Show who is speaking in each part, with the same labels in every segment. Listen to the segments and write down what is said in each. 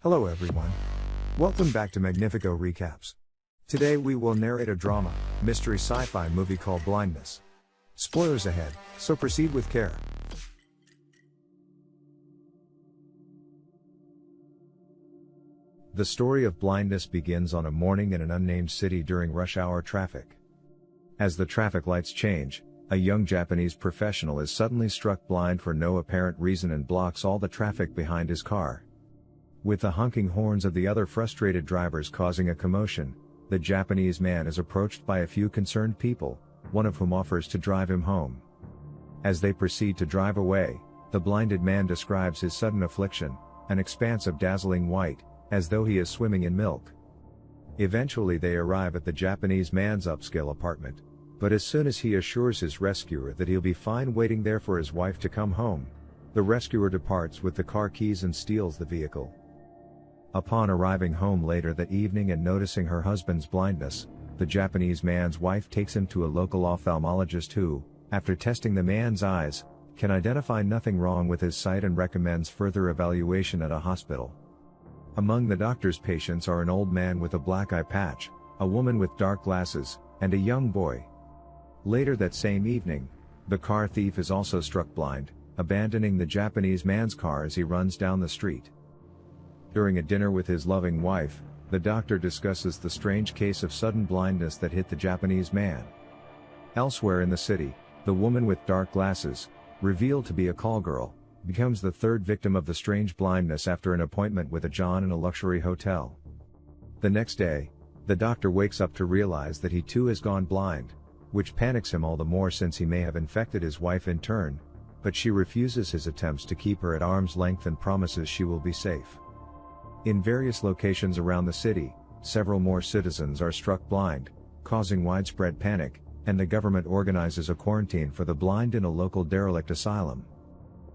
Speaker 1: Hello everyone. Welcome back to Magnifico Recaps. Today we will narrate a drama, mystery sci-fi movie called Blindness. Spoilers ahead, so proceed with care. The story of Blindness begins on a morning in an unnamed city during rush hour traffic. As the traffic lights change, a young Japanese professional is suddenly struck blind for no apparent reason and blocks all the traffic behind his car. With the honking horns of the other frustrated drivers causing a commotion, the Japanese man is approached by a few concerned people, one of whom offers to drive him home. As they proceed to drive away, the blinded man describes his sudden affliction, an expanse of dazzling white, as though he is swimming in milk. Eventually they arrive at the Japanese man's upscale apartment, but as soon as he assures his rescuer that he'll be fine waiting there for his wife to come home, the rescuer departs with the car keys and steals the vehicle. Upon arriving home later that evening and noticing her husband's blindness, the Japanese man's wife takes him to a local ophthalmologist who, after testing the man's eyes, can identify nothing wrong with his sight and recommends further evaluation at a hospital. Among the doctor's patients are an old man with a black eye patch, a woman with dark glasses, and a young boy. Later that same evening, the car thief is also struck blind, abandoning the Japanese man's car as he runs down the street. During a dinner with his loving wife, the doctor discusses the strange case of sudden blindness that hit the Japanese man. Elsewhere in the city, the woman with dark glasses, revealed to be a call girl, becomes the third victim of the strange blindness after an appointment with a John in a luxury hotel. The next day, the doctor wakes up to realize that he too has gone blind, which panics him all the more since he may have infected his wife in turn, but she refuses his attempts to keep her at arm's length and promises she will be safe. In various locations around the city, several more citizens are struck blind, causing widespread panic, and the government organizes a quarantine for the blind in a local derelict asylum.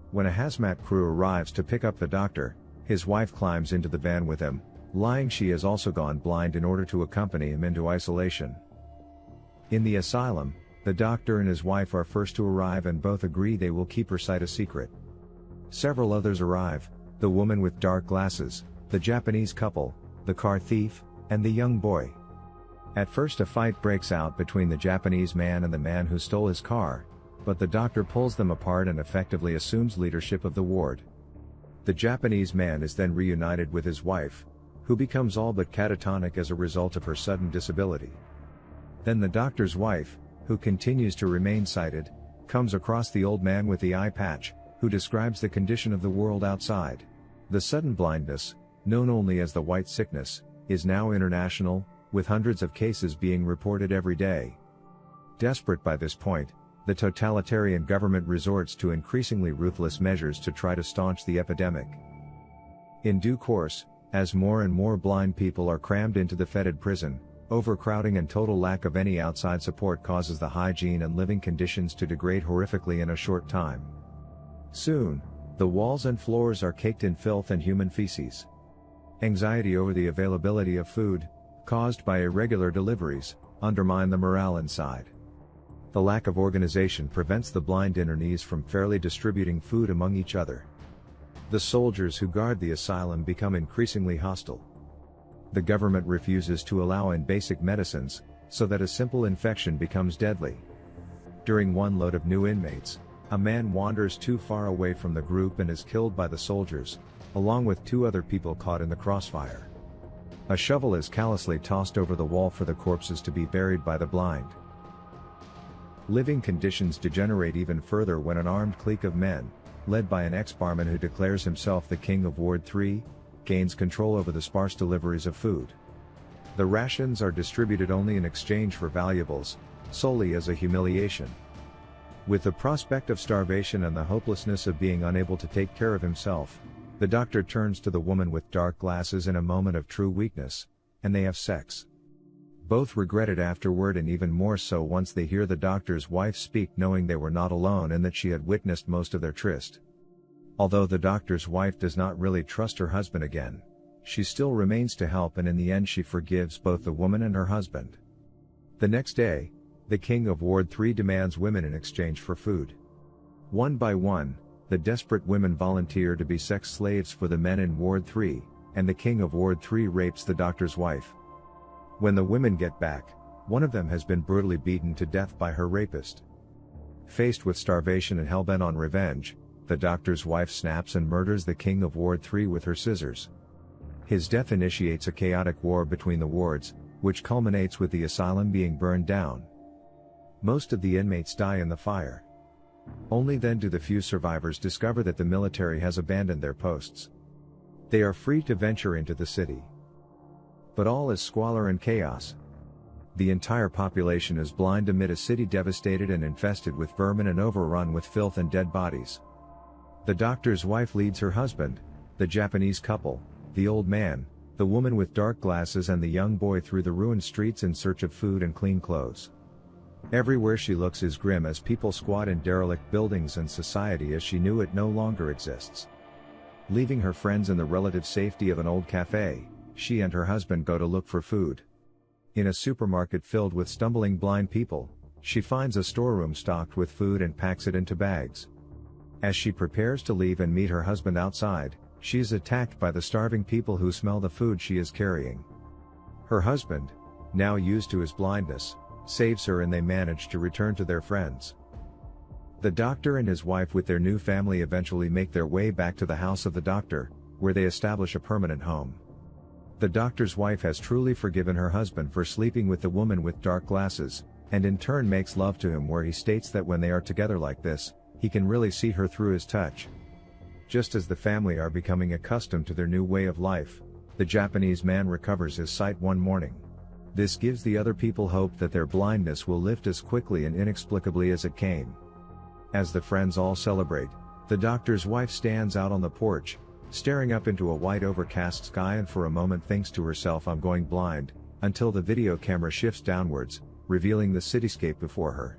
Speaker 1: When a hazmat crew arrives to pick up the doctor, his wife climbs into the van with him, lying she has also gone blind in order to accompany him into isolation. In the asylum, the doctor and his wife are first to arrive and both agree they will keep her sight a secret. Several others arrive, the woman with dark glasses, the Japanese couple, the car thief, and the young boy. At first a fight breaks out between the Japanese man and the man who stole his car, but the doctor pulls them apart and effectively assumes leadership of the ward. The Japanese man is then reunited with his wife, who becomes all but catatonic as a result of her sudden disability. Then the doctor's wife, who continues to remain sighted, comes across the old man with the eye patch, who describes the condition of the world outside. The sudden blindness, known only as the white sickness, is now international, with hundreds of cases being reported every day. Desperate by this point, the totalitarian government resorts to increasingly ruthless measures to try to staunch the epidemic. In due course, as more and more blind people are crammed into the fetid prison, overcrowding and total lack of any outside support causes the hygiene and living conditions to degrade horrifically in a short time. Soon, the walls and floors are caked in filth and human feces. Anxiety over the availability of food, caused by irregular deliveries, undermine the morale inside. The lack of organization prevents the blind internees from fairly distributing food among each other. The soldiers who guard the asylum become increasingly hostile. The government refuses to allow in basic medicines, so that a simple infection becomes deadly. During one load of new inmates, a man wanders too far away from the group and is killed by the soldiers, along with two other people caught in the crossfire. A shovel is callously tossed over the wall for the corpses to be buried by the blind. Living conditions degenerate even further when an armed clique of men, led by an ex-barman who declares himself the king of Ward 3, gains control over the sparse deliveries of food. The rations are distributed only in exchange for valuables, solely as a humiliation. With the prospect of starvation and the hopelessness of being unable to take care of himself, the doctor turns to the woman with dark glasses in a moment of true weakness, and they have sex. Both regret it afterward, and even more so once they hear the doctor's wife speak, knowing they were not alone and that she had witnessed most of their tryst. Although the doctor's wife does not really trust her husband again, she still remains to help, and in the end she forgives both the woman and her husband. The next day, the king of Ward 3 demands women in exchange for food. One by one, the desperate women volunteer to be sex slaves for the men in Ward 3, and the king of Ward 3 rapes the doctor's wife. When the women get back, one of them has been brutally beaten to death by her rapist. Faced with starvation and hellbent on revenge, the doctor's wife snaps and murders the king of Ward 3 with her scissors. His death initiates a chaotic war between the wards, which culminates with the asylum being burned down. Most of the inmates die in the fire. Only then do the few survivors discover that the military has abandoned their posts. They are free to venture into the city. But all is squalor and chaos. The entire population is blind amid a city devastated and infested with vermin and overrun with filth and dead bodies. The doctor's wife leads her husband, the Japanese couple, the old man, the woman with dark glasses and the young boy through the ruined streets in search of food and clean clothes. Everywhere she looks is grim as people squat in derelict buildings and society as she knew it no longer exists. Leaving her friends in the relative safety of an old cafe, she and her husband go to look for food. In a supermarket filled with stumbling blind people, she finds a storeroom stocked with food and packs it into bags. As she prepares to leave and meet her husband outside, she is attacked by the starving people who smell the food she is carrying. Her husband, now used to his blindness, saves her and they manage to return to their friends. The doctor and his wife with their new family eventually make their way back to the house of the doctor, where they establish a permanent home. The doctor's wife has truly forgiven her husband for sleeping with the woman with dark glasses, and in turn makes love to him where he states that when they are together like this, he can really see her through his touch. Just as the family are becoming accustomed to their new way of life, the Japanese man recovers his sight one morning. This gives the other people hope that their blindness will lift as quickly and inexplicably as it came. As the friends all celebrate, the doctor's wife stands out on the porch, staring up into a white overcast sky and for a moment thinks to herself, "I'm going blind," until the video camera shifts downwards, revealing the cityscape before her.